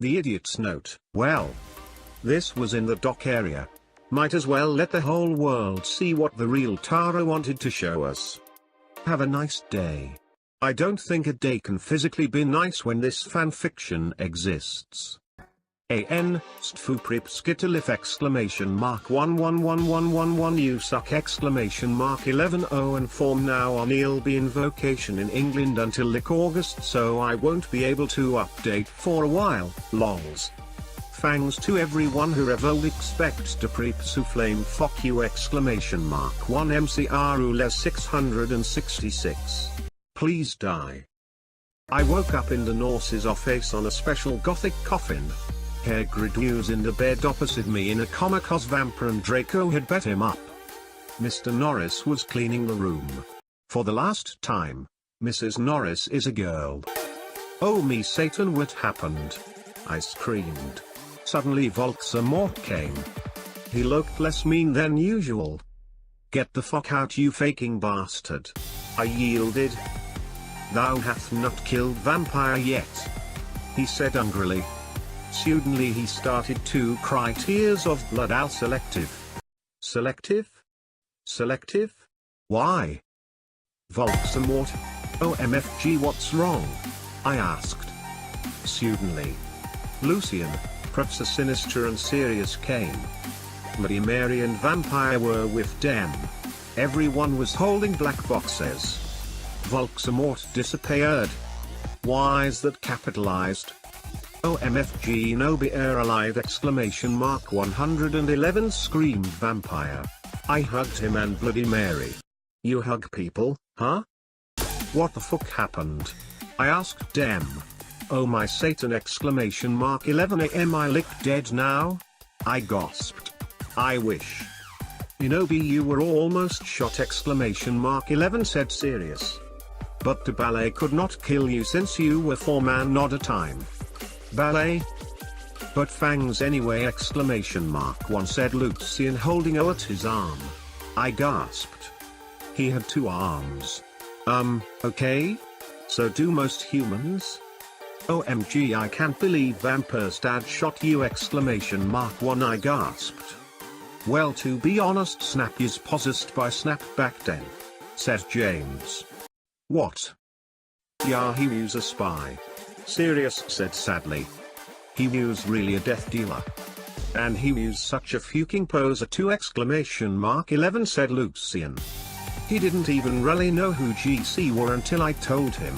The idiot's note. Well, this was in the dock area. Might as well let the whole world see what the real Tara wanted to show us. Have a nice day. I don't think a day can physically be nice when this fanfiction exists. AN, stfupripskitalif exclamation mark 111111 you suck exclamation mark 11 and form now on ELB invocation in England until like August, so I won't be able to update for a while, lols. Thanks to everyone who ever expects to pripsuflame fuck you exclamation mark 1 MCRULES 666. Please die. I woke up in the Norse's office on a special gothic coffin. Hagrid was in the bed opposite me in a coma cause Vampire and Draco had bet him up. Mr. Norris was cleaning the room. For the last time, Mrs. Norris is a girl. Oh me Satan, what happened? I screamed. Suddenly Voldemort came. He looked less mean than usual. Get the fuck out you faking bastard. I yielded. Thou hath not killed vampire yet, he said angrily. Suddenly he started to cry tears of blood. Al selective. Selective? Selective? Why? Voldemort? OMFG, what's wrong? I asked. Suddenly, Lucian, Professor Sinister and Sirius came. Bloody Mary and Vampire were with them. Everyone was holding black boxes. Voldemort disappeared. Why is that capitalized? OMFG no be alive exclamation mark 111 screamed Vampire. I hugged him and Bloody Mary. You hug people, huh? What the fuck happened? I asked them. Oh my Satan exclamation mark 11 am I lick dead now? I gasped. I wish. You were almost shot exclamation mark 11 said Sirius. But the ballet could not kill you since you were 4-man not a time. Ballet? But fangs anyway exclamation mark 1 said Lucian holding at his arm. I gasped. He had 2 arms. Okay? So do most humans? OMG, I can't believe Vampire's dad shot you exclamation mark 1 I gasped. Well, to be honest, Snap is possessed by Snap back then, said James. What? Yeah, he was a spy, Sirius said sadly. He was really a death dealer. And he was such a fucking poser too exclamation mark 11 said Lucian. He didn't even really know who GC were until I told him.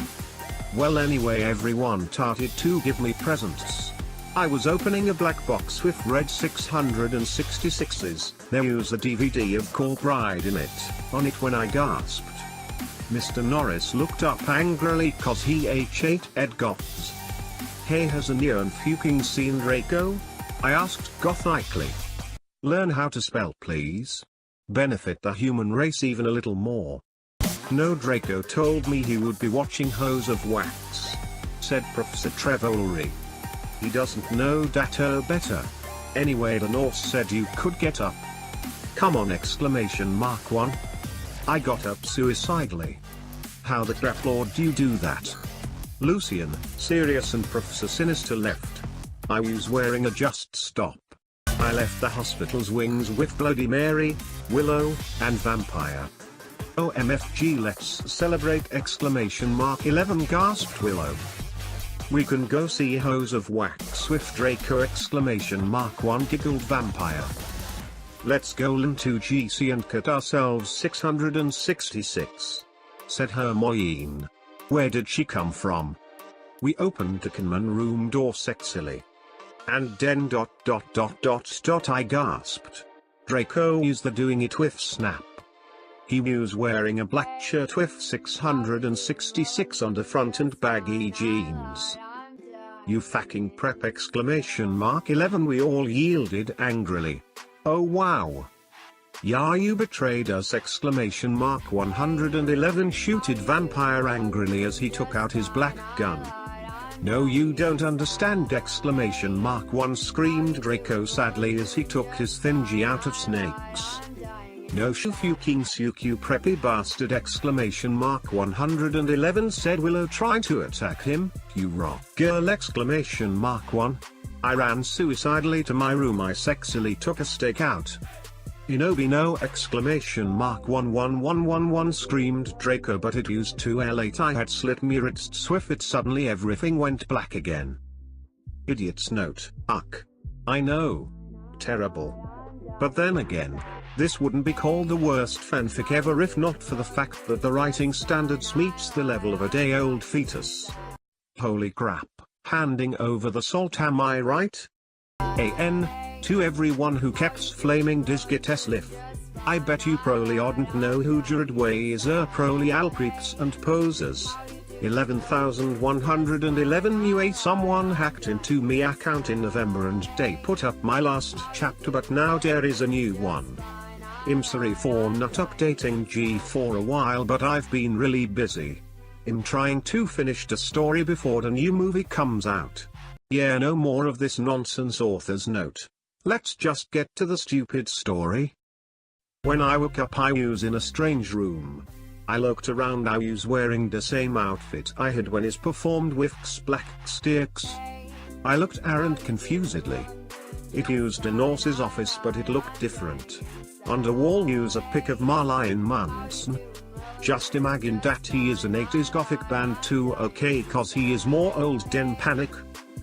Well anyway, everyone started to give me presents. I was opening a black box with red 666s, there was a DVD of Call Bride in it, on it when I gasped. Mr. Norris looked up angrily cause he ate Ed Goths. Hey, has anyone fucking seen Draco? I asked gothically. Learn how to spell please. Benefit the human race even a little more. No, Draco told me he would be watching Hose of Wax, said Professor Trevorry. He doesn't know that better. Anyway, the Norse said you could get up. Come on exclamation mark 1. I got up suicidally. How the crap lord do you do that? Lucian, Sirius and Professor Sinister left. I was wearing a just stop. I left the hospital's wings with Bloody Mary, Willow, and Vampire. OMFG, let's celebrate exclamation mark 11 gasped Willow. We can go see Hose of Wax with Draco exclamation mark 1 giggled Vampire. Let's go into GC and cut ourselves 666, said Hermione. Where did she come from? We opened the conman room door sexily. And then ... I gasped. Draco is the doing it with Snap. He was wearing a black shirt with 666 on the front and baggy jeans. You fucking prep exclamation mark 11 we all yielded angrily. Oh wow. Yeah, you betrayed us exclamation mark 111 shooted Vampire angrily as he took out his black gun. No, you don't understand exclamation mark 1 screamed Draco sadly as he took his thingy out of snakes. No fucking suku preppy bastard exclamation mark 111 said Willow trying to attack him, you rock girl exclamation mark 1. I ran suicidally to my room. I sexily took a stake out. Inobi no exclamation mark 11111 screamed Draco, but it used too late. I had slit me wrist swift. Suddenly everything went black again. Idiot's note. Uck. I know. Terrible. But then again, this wouldn't be called the worst fanfic ever if not for the fact that the writing standards meets the level of a day-old fetus. Holy crap, handing over the salt, am I right? To everyone who keeps flaming disgites live. I bet you probably oughtn't know who Jared Way is. Probably all creeps and posers. 11,111 UA. Someone hacked into me account in November and they put up my last chapter, but now there is a new one. I'm sorry for not updating G for a while, but I've been really busy. I'm trying to finish the story before the new movie comes out. Yeah, no more of this nonsense. Author's note. Let's just get to the stupid story. When I woke up I was in a strange room. I looked around. I was wearing the same outfit I had when is performed with black sticks. I looked around confusedly. It used a nurse's office, but it looked different. On the wall use a pic of Marilyn Manson. Just imagine that he is an 80s gothic band too, okay, cause he is more old than Panic.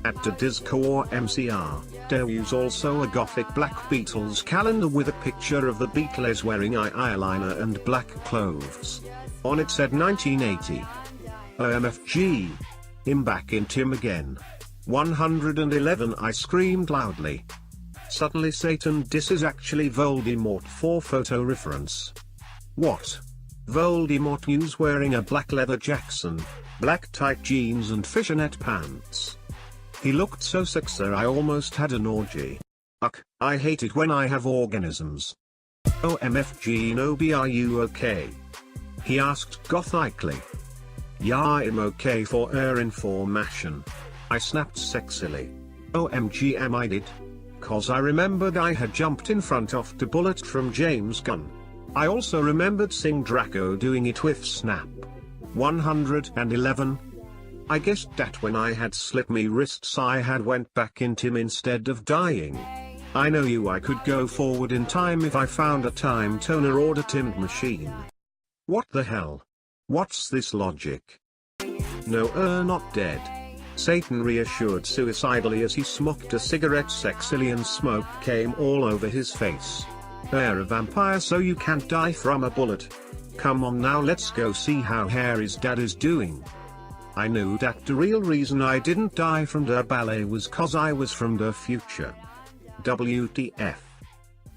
At the Disco or MCR, there was also a gothic Black Beatles calendar with a picture of the Beatles wearing eyeliner and black clothes. On it said 1980. OMFG. I'm back in Tim again. 111. I screamed loudly. Suddenly Satan, this is actually Voldemort for photo reference. What? Voldemort was wearing a black leather Jackson, black tight jeans and fishnet pants. He looked so sexy I almost had an orgy. Uck, I hate it when I have organisms. OMFG Nobi, are you okay? He asked gothically. Yeah, I'm okay for information. I snapped sexily. OMG, am I did? Cause I remembered I had jumped in front of the bullet from James Gunn. I also remembered seeing Draco doing it with Snap. 111. I guessed that when I had slit me wrists I had went back in Tim instead of dying. I know you, I could go forward in time if I found a time toner or the timed machine. What the hell? What's this logic? No, not dead. Satan reassured suicidally as he smoked a cigarette sexily and smoke came all over his face. A vampire, so you can't die from a bullet. Come on now, let's go see how Harry's dad is doing. I knew that the real reason I didn't die from the ballet was cause I was from the future. WTF.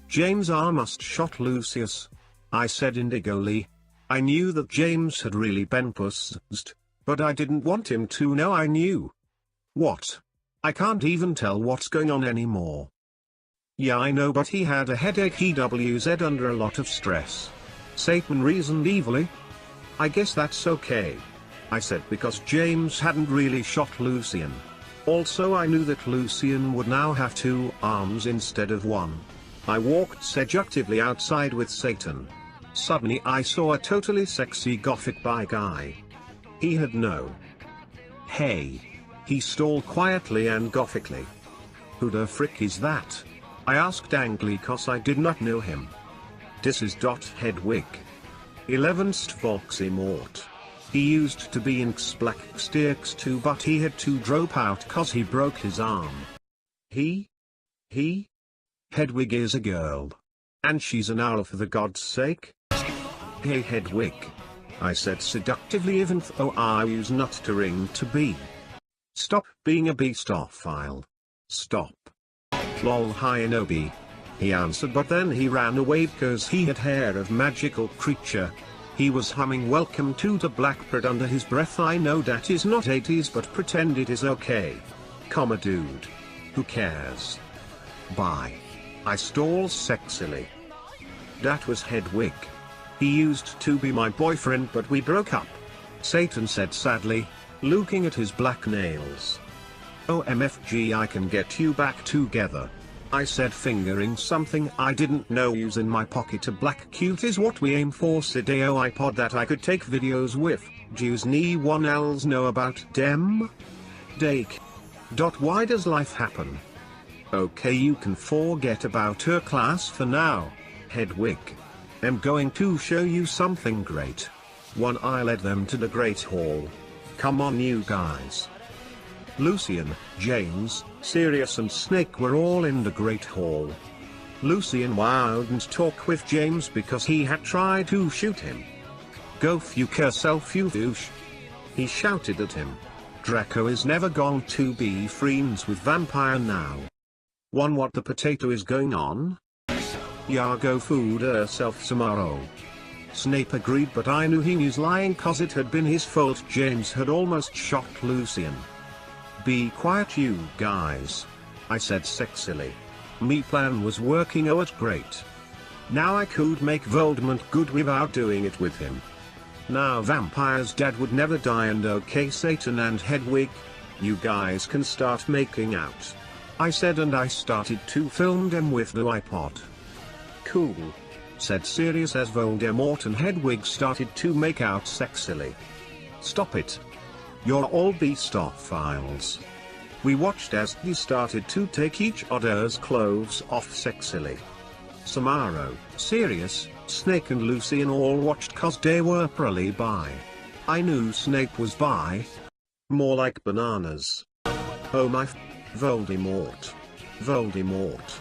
James R must shot Lucius. I said indigolly. I knew that James had really been possessed, but I didn't want him to know I knew. What? I can't even tell what's going on anymore. Yeah, I know, but he had a headache. He was under a lot of stress. Satan reasoned evilly. I guess that's okay, I said, because James hadn't really shot Lucian. Also I knew that Lucian would now have 2 arms instead of 1. I walked seductively outside with Satan. Suddenly I saw a totally sexy gothic bi guy. He had no. Hey. He stole quietly and gothically. Who the frick is that? I asked angrily cause I did not know him. This is Hedwig. 11th Volks Immort. He used to be in Black Sticks too, but he had to drop out cause he broke his arm. He? Hedwig is a girl. And she's an owl, for the god's sake? Hey Hedwig. I said seductively, even though I was not to ring to be. Stop being a beastophile. Stop. Lol, hi Inobi. He answered, but then he ran away because he had hair of magical creature. He was humming welcome to the blackbird under his breath. I know that is not 80s, but pretend it is okay. Comma dude. Who cares? Bye. I stole sexily. That was Hedwig. He used to be my boyfriend, but we broke up. Satan said sadly, looking at his black nails. OMFG, I can get you back together. I said, fingering something I didn't know was in my pocket. A black cute is what we aim for. Sideo iPod that I could take videos with. Jews knee one else know about dem? Dake. Why does life happen? Okay, you can forget about her class for now, Hedwig. I'm going to show you something great. I led them to the Great Hall. Come on you guys. Lucian, James, Sirius and Snake were all in the Great Hall. Lucian wouldn't talk with James because he had tried to shoot him. Go fuck yourself you douche. He shouted at him. Draco is never going to be friends with vampire now. What the potato is going on? Yeah, go food herself tomorrow. Snape agreed, but I knew he was lying cause it had been his fault. James had almost shot Lucian. Be quiet you guys, I said sexily. Me plan was working out great. Now I could make Voldemort good without doing it with him. Now vampires dead would never die, and okay Satan and Hedwig, you guys can start making out. I said, and I started to film them with the iPod. Cool, said Sirius as Voldemort and Hedwig started to make out sexily. Stop it. You're all beastophiles. We watched as they started to take each other's clothes off sexily. Samaro, Sirius, Snake and Lucian all watched cause they were probably bi. I knew Snape was bi. More like bananas. Oh my Voldemort. Voldemort.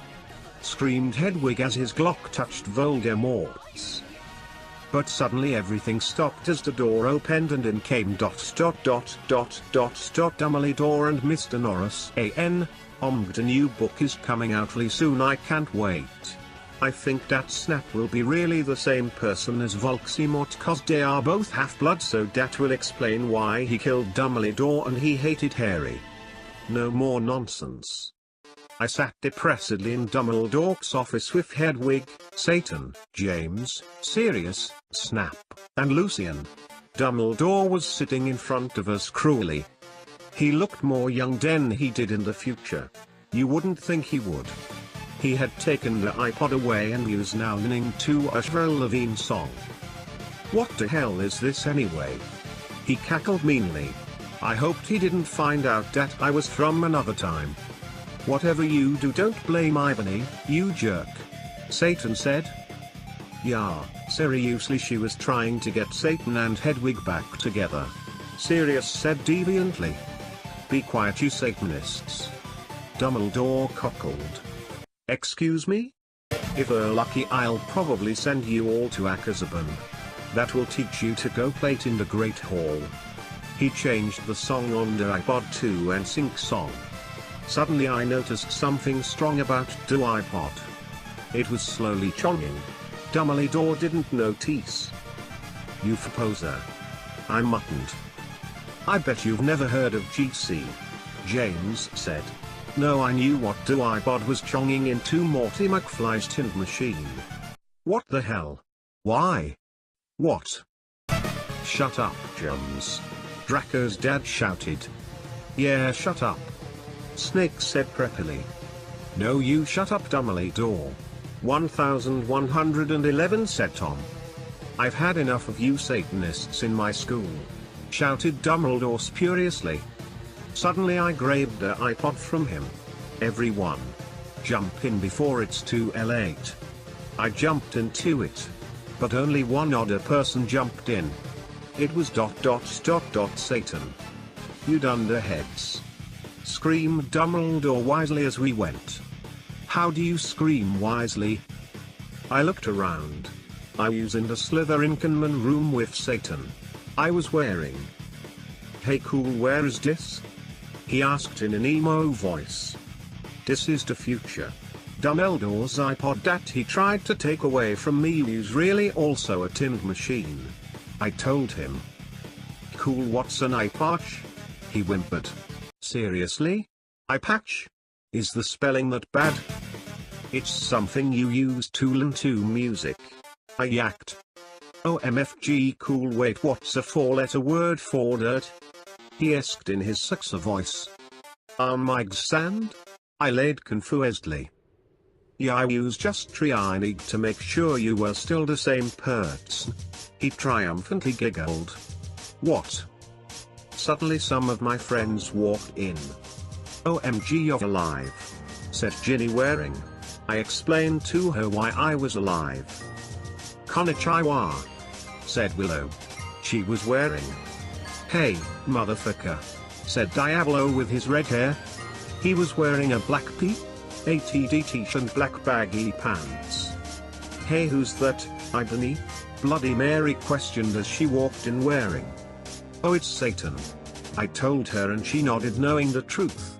Screamed Hedwig as his Glock touched Voldemort's. But suddenly everything stopped as the door opened and in came Dumbledore and Mr. Norris. The new book is coming out really soon, I can't wait. I think that Snap will be really the same person as Voldemort cause they are both half-blood, so that will explain why he killed Dumbledore and he hated Harry. No more nonsense. I sat depressedly in Dumbledore's office with Hedwig, Satan, James, Sirius, Snap, and Lucian. Dumbledore was sitting in front of us cruelly. He looked more young than he did in the future. You wouldn't think he would. He had taken the iPod away and was now listening to a Avril Lavigne song. What the hell is this anyway? He cackled meanly. I hoped he didn't find out that I was from another time. Whatever you do, don't blame Ibony, you jerk. Satan said. Yeah, seriously, she was trying to get Satan and Hedwig back together. Sirius said deviantly. Be quiet you Satanists. Dumbledore cockled. Excuse me? If we're lucky, I'll probably send you all to Akazaban. That will teach you to go play it in the Great Hall. He changed the song on the iPod to and sync song. Suddenly I noticed something strong about the iPod. It was slowly chonging. Dumbledore didn't notice. You poser. I muttered. I bet you've never heard of GC. James said. No, I knew what the iPod was chonging into Morty McFly's tin machine. What the hell? Why? What? Shut up, James. Draco's dad shouted. Yeah, shut up. Snake said preppily. No, you shut up, Dumbledore. 1111 said Tom. I've had enough of you Satanists in my school. Shouted Dumbledore furiously. Suddenly I grabbed the iPod from him. Everyone. Jump in before it's too late. I jumped into it. But only one other person jumped in. It was Satan. You dunderheads. Screamed Dumbledore wisely as we went. How do you scream wisely? I looked around. I was in the Slytherin common room with Satan. I was wearing. Hey cool, where is this? He asked in an emo voice. This is the future. Dumbledore's iPod that he tried to take away from me was really also a tin machine. I told him. Cool, what's an iPatch? He whimpered. Seriously? iPatch? Is the spelling that bad? It's something you use to listen to music. I yacked. OMFG cool, wait, what's a four-letter word for dirt? He asked in his sexy voice. My sand? I laid confusedly. Yeah, I was just trying to make sure you were still the same person. He triumphantly giggled. What? Suddenly some of my friends walked in. OMG, you're alive, said Ginny Waring. I explained to her why I was alive. Konnichiwa, said Willow. She was wearing. Hey, motherfucker, said Diablo with his red hair. He was wearing a black ATD t-shirt and black baggy pants. Hey, who's that, Ibony? Bloody Mary questioned as she walked in wearing. Oh, it's Satan, I told her, and she nodded, knowing the truth.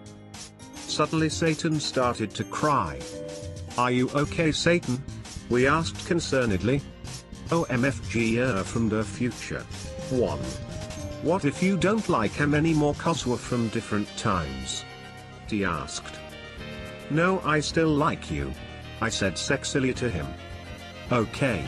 Suddenly Satan started to cry. Are you okay, Satan? We asked concernedly. OMFG from the future. 1. What if you don't like him anymore 'cause we're from different times? He asked. No, I still like you, I said sexily to him. Okay,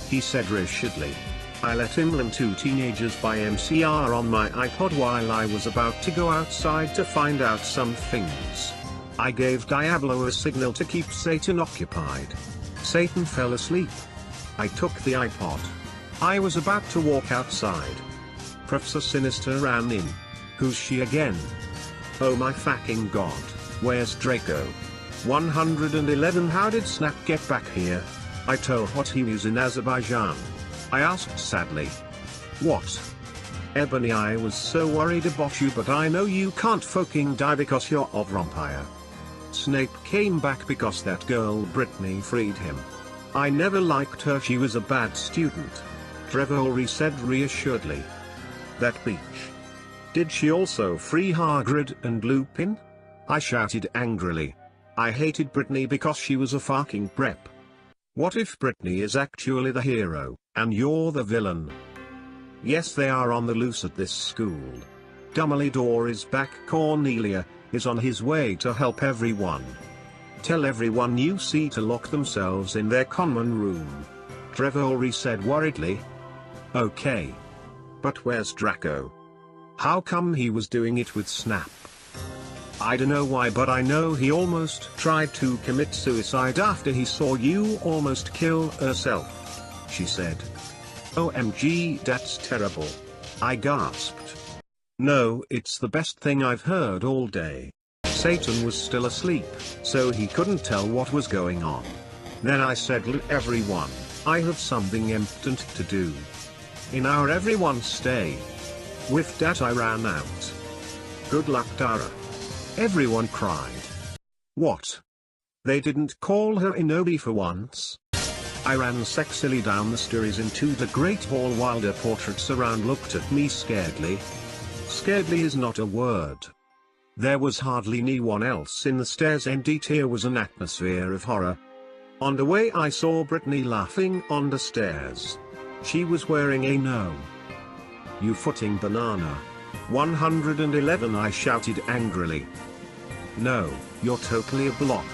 he said rashidly. I let him learn 2 Teenagers by MCR on my iPod while I was about to go outside to find out some things. I gave Diablo a signal to keep Satan occupied. Satan fell asleep. I took the iPod. I was about to walk outside. Professor Sinister ran in. Who's she again? Oh my fucking god, where's Draco? 111. How did Snap get back here? I told what he was in Azerbaijan. I asked sadly. What? Ebony, I was so worried about you, but I know you can't fucking die because you're a vampire. Snape came back because that girl Brittany freed him. I never liked her, she was a bad student. Trevor said reassuredly. That bitch. Did she also free Hagrid and Lupin? I shouted angrily. I hated Brittany because she was a fucking prep. What if Brittany is actually the hero, and you're the villain? Yes, they are on the loose at this school. Dumbledore is back. Cornelia is on his way to help everyone. Tell everyone you see to lock themselves in their common room. Trevor said worriedly. Okay. But where's Draco? How come he was doing it with Snap? I don't know why, but I know he almost tried to commit suicide after he saw you almost kill herself, she said. OMG, that's terrible, I gasped. No, it's the best thing I've heard all day. Satan was still asleep, so he couldn't tell what was going on. Then I said, look everyone, I have something important to do. In our everyone stay. With that I ran out. Good luck, Tara. Everyone cried. What? They didn't call her Inobi for once? I ran sexily down the stairs into the Great Hall while their portraits around looked at me scaredly. Scaredly is not a word. There was hardly anyone else in the stairs, and there was an atmosphere of horror. On the way I saw Brittany laughing on the stairs. She was wearing a no. You footing banana. 111, I shouted angrily. No, you're totally a block.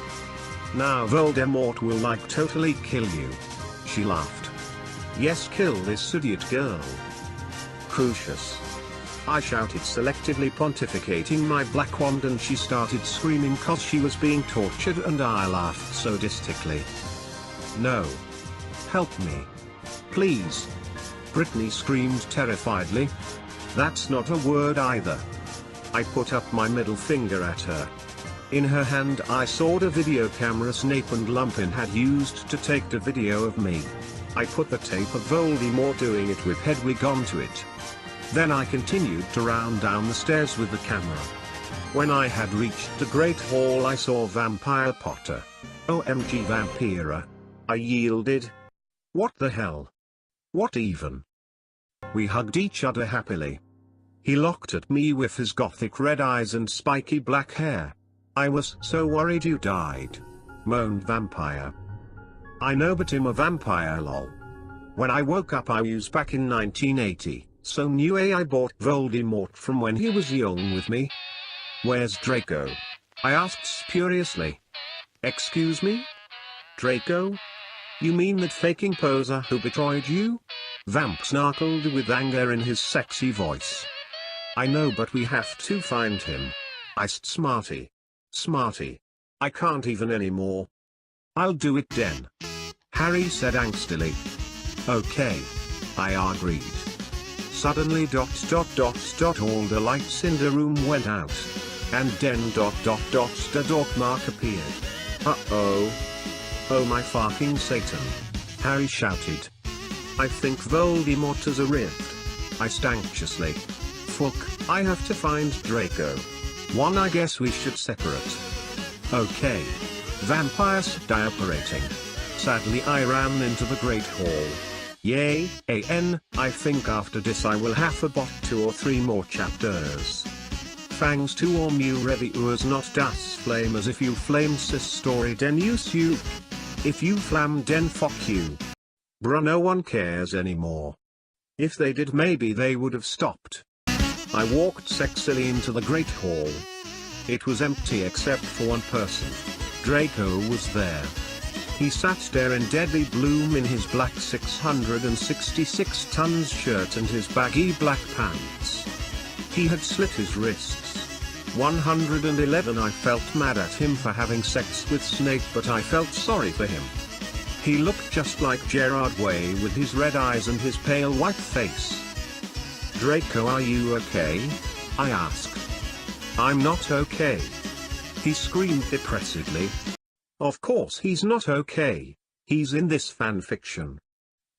Now Voldemort will like totally kill you. She laughed. Yes, kill this idiot girl. Crucius. I shouted, selectively pontificating my black wand, and she started screaming cause she was being tortured, and I laughed sadistically. No. Help me. Please. Brittany screamed terrifiedly. That's not a word either. I put up my middle finger at her. In her hand I saw the video camera Snape and Lupin had used to take the video of me. I put the tape of Voldemort doing it with Hedwig onto it. Then I continued to round down the stairs with the camera. When I had reached the Great Hall I saw Vampire Potter. OMG Vampira. I yielded. What the hell? What even? We hugged each other happily. He looked at me with his gothic red eyes and spiky black hair. I was so worried you died, moaned Vampire. I know, but I'm a vampire lol. When I woke up I was back in 1980, so knew I bought Voldemort from when he was young with me. Where's Draco? I asked spuriously. Excuse me? Draco? You mean that faking poser who betrayed you? Vamp snarkled with anger in his sexy voice. I know, but we have to find him. Iced Smarty. Smarty. I can't even anymore. I'll do it then. Harry said angstily. Okay. I agreed. Suddenly all the lights in the room went out. And then the dot mark appeared. Uh-oh. Oh my fucking Satan. Harry shouted. I think Voldemort has arrived. I anxiously. Fuck, I have to find Draco. I guess we should separate. Okay. Vampires diaperating. Sadly I ran into the Great Hall. Yay, I think after this I will have about 2 or 3 more chapters. Thanks to all new reviewers, not das flame as if you flamed this story den you soup. If you flam den fuck you. Bruh, no one cares anymore. If they did, maybe they would have stopped. I walked sexily into the Great Hall. It was empty except for one person. Draco was there. He sat there in deadly bloom in his black 666 tons shirt and his baggy black pants. He had slit his wrists. 111 I felt mad at him for having sex with Snape, but I felt sorry for him. He looked just like Gerard Way with his red eyes and his pale white face. Draco, are you okay? I asked. I'm not okay. He screamed depressedly. Of course he's not okay. He's in this fanfiction.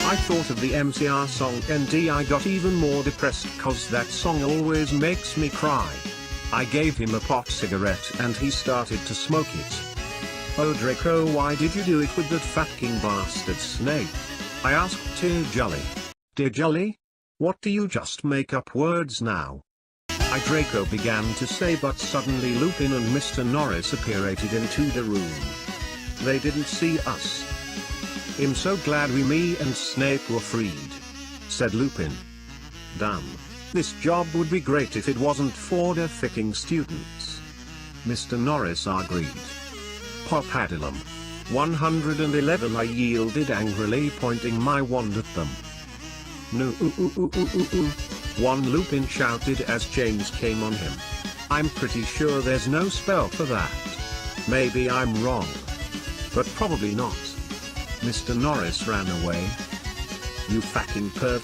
I thought of the MCR song and I got even more depressed cause that song always makes me cry. I gave him a pot cigarette and he started to smoke it. Oh Draco, why did you do it with that fucking bastard Snape? I asked Dear Jolly. Dear Jolly? What do you just make up words now? Draco began to say, but suddenly Lupin and Mr. Norris appeared into the room. They didn't see us. I'm so glad me and Snape were freed, said Lupin. Damn. This job would be great if it wasn't for the fucking students. Mr. Norris agreed. Popadilum. 111 I yielded angrily, pointing my wand at them. No, one Lupin shouted as James came on him. I'm pretty sure there's no spell for that. Maybe I'm wrong. But probably not. Mr. Norris ran away. You fucking perv.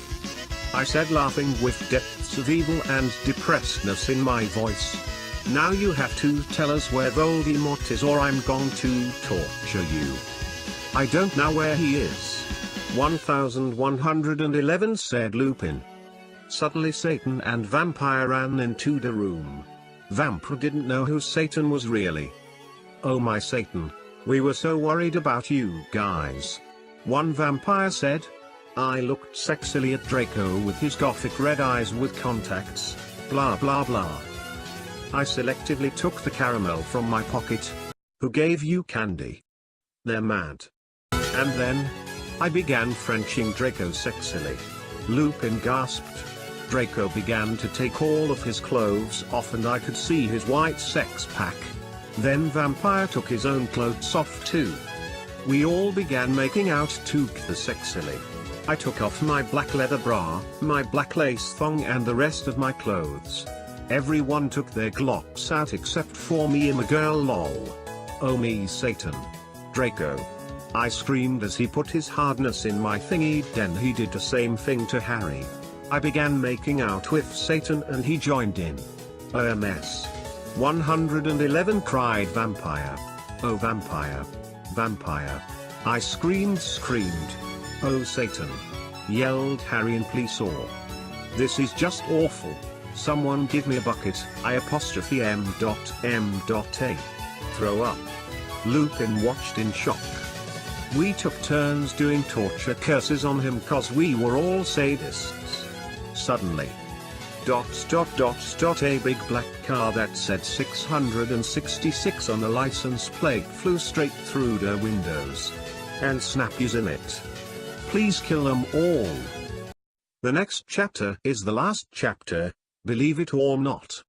I said, laughing with depths of evil and depressedness in my voice. Now you have to tell us where Voldemort is or I'm going to torture you. I don't know where he is. 1111 said Lupin. Suddenly Satan and Vampire ran into the room. Vampire didn't know who Satan was really. Oh my Satan. We were so worried about you guys. One vampire said. I looked sexily at Draco with his gothic red eyes with contacts, blah blah blah. I selectively took the caramel from my pocket. Who gave you candy? They're mad. And then, I began Frenching Draco sexily. Lupin gasped. Draco began to take all of his clothes off and I could see his white sex pack. Then Vampire took his own clothes off too. We all began making out together sexily. I took off my black leather bra, my black lace thong and the rest of my clothes. Everyone took their glocks out except for me and the girl lol. Oh me Satan. Draco. I screamed as he put his hardness in my thingy, then he did the same thing to Harry. I began making out with Satan and he joined in. A mess. 111 cried Vampire. Oh Vampire. Vampire. I screamed. Oh Satan. Yelled Harry and please saw. This is just awful. Someone give me a bucket. I''M.M.A. Throw up. Lupin watched in shock. We took turns doing torture curses on him cause we were all sadists. Suddenly. A big black car that said 666 on the license plate flew straight through the windows. And Snap is in it. Please kill them all. The next chapter is the last chapter, believe it or not.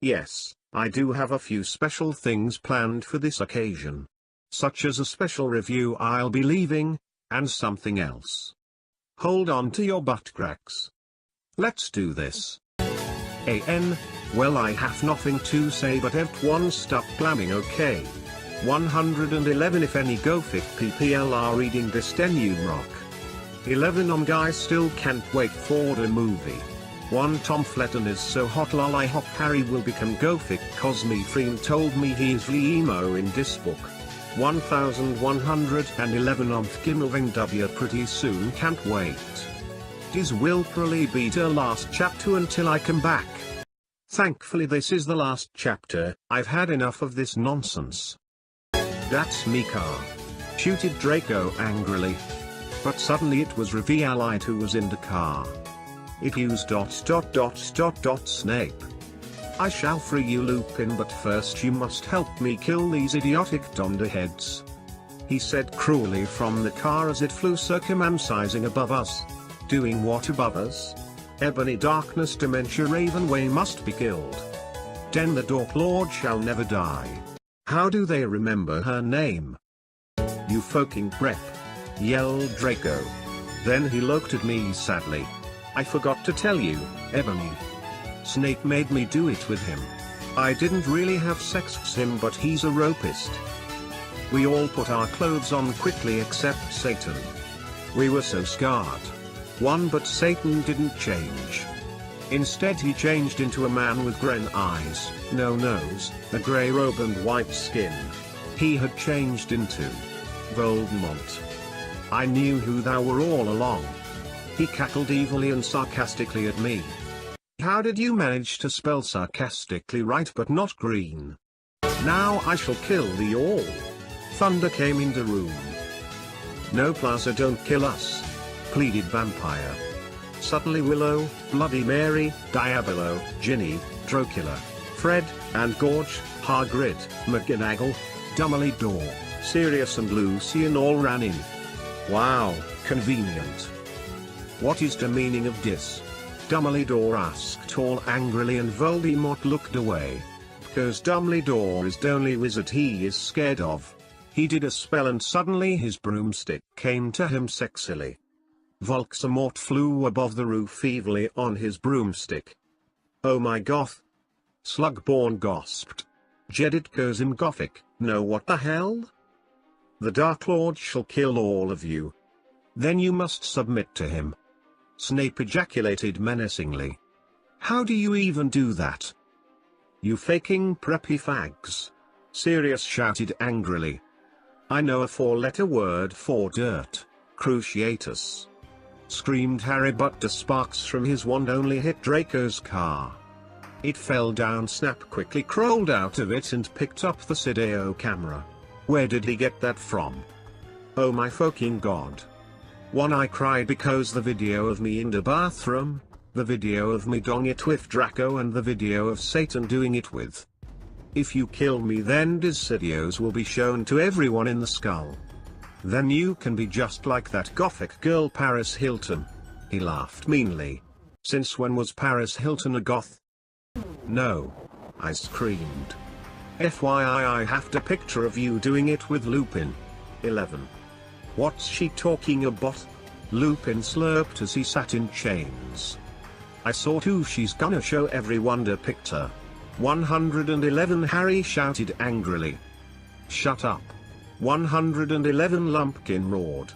Yes, I do have a few special things planned for this occasion. Such as a special review I'll be leaving, and something else. Hold on to your butt cracks. Let's do this. Well, I have nothing to say but everyone stop blamming, okay? 111 if any gothic PPL are reading this then you rock. 11 guys still can't wait for the movie. One Tom Fletton is so hot lol I hope Harry will become gothic cause me friend told me he is emo in this book. 1111 Gimmelving W pretty soon can't wait. This will probably be the last chapter until I come back. Thankfully this is the last chapter, I've had enough of this nonsense. That's me car. Shooted Draco angrily. But suddenly it was revealed who was in the car. It used ... Snape. I shall free you Lupin but first you must help me kill these idiotic dunderheads. He said cruelly from the car as it flew circumcising above us. Doing what above us? Ebony Darkness Dementia Ravenway must be killed. Den the Dark Lord shall never die. How do they remember her name? You fucking prep, yelled Draco. Then he looked at me sadly. I forgot to tell you, Ebony. Snape made me do it with him. I didn't really have sex with him but he's a rapist. We all put our clothes on quickly except Satan. We were so scarred. But Satan didn't change. Instead he changed into a man with green eyes, no nose, a grey robe and white skin. He had changed into Voldemort. I knew who thou were all along. He cackled evilly and sarcastically at me. How did you manage to spell sarcastically right but not green? Now I shall kill thee all. Thunder came in the room. No Plaza don't kill us, pleaded Vampire. Suddenly Willow, Bloody Mary, Diabolo, Ginny, Dracula, Fred, and Gorge, Hagrid, McGonagall, Dumbledore, Sirius and Lucian all ran in. Wow, convenient. What is the meaning of this? Dumbledore asked all angrily and Voldemort looked away. Because Dumbledore is the only wizard he is scared of. He did a spell and suddenly his broomstick came to him sexily. Voldemort flew above the roof evilly on his broomstick. Oh my goth! Slugborn gasped. Jedit goes in gothic, no what the hell? The Dark Lord shall kill all of you. Then you must submit to him. Snape ejaculated menacingly. How do you even do that? You faking preppy fags. Sirius shouted angrily. I know a 4-letter word for dirt, cruciatus. Screamed Harry but the sparks from his wand only hit Draco's car. It fell down. Snap quickly crawled out of it and picked up the Sideo camera. Where did he get that from? Oh my fucking god. I cried because the video of me in the bathroom, the video of me doing it with Draco and the video of Satan doing it with. If you kill me then these videos will be shown to everyone in the skull. Then you can be just like that gothic girl Paris Hilton. He laughed meanly. Since when was Paris Hilton a goth? No. I screamed. FYI I have the picture of you doing it with Lupin. 11. What's she talking about? Lupin slurped as he sat in chains. I saw too she's gonna show everyone the picture. 111 Harry shouted angrily. Shut up. 111 Lumpkin roared.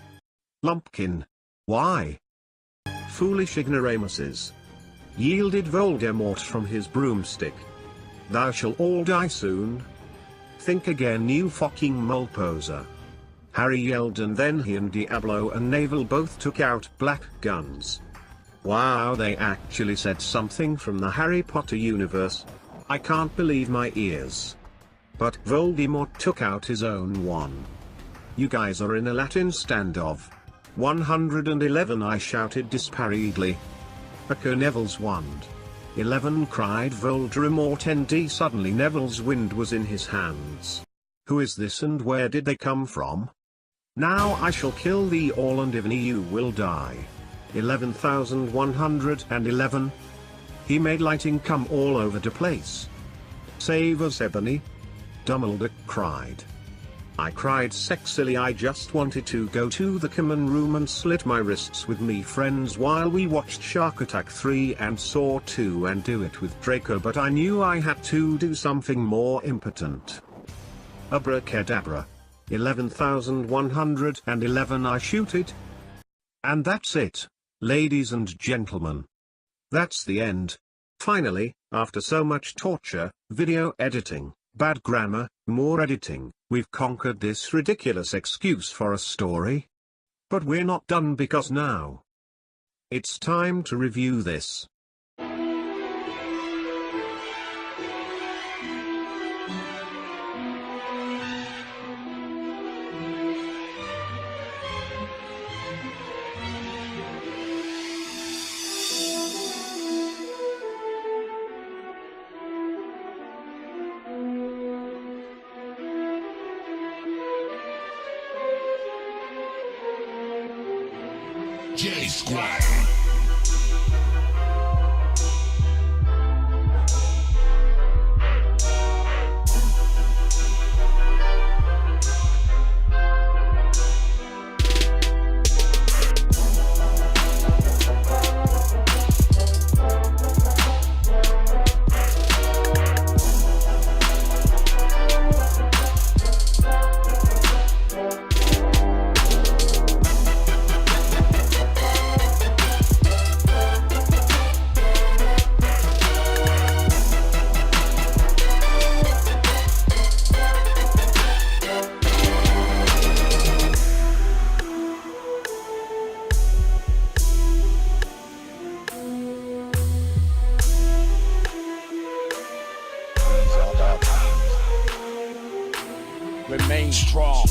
Lumpkin? Why? Foolish ignoramuses. Yielded Voldemort from his broomstick. Thou shall all die soon. Think again you fucking mulposer. Harry yelled and then he and Diablo and Navel both took out black guns. Wow, they actually said something from the Harry Potter universe. I can't believe my ears. But Voldemort took out his own one. You guys are in a Latin standoff. 111 I shouted dispiritingly. Echo Neville's wand. 11 cried Voldemort ND. Suddenly Neville's wind was in his hands. Who is this and where did they come from? Now I shall kill thee all and even you will die. 11,111. He made lighting come all over the place. Save us Ebony. Dumbledore cried. I cried sexily. I just wanted to go to the common room and slit my wrists with me friends while we watched Shark Attack 3 and Saw 2 and do it with Draco, but I knew I had to do something more impotent. Abracadabra. 11,111 I shooted. And that's it, ladies and gentlemen. That's the end. Finally, after so much torture, video editing, bad grammar, more editing, we've conquered this ridiculous excuse for a story. But we're not done, because now it's time to review this. J Squad. Remain strong.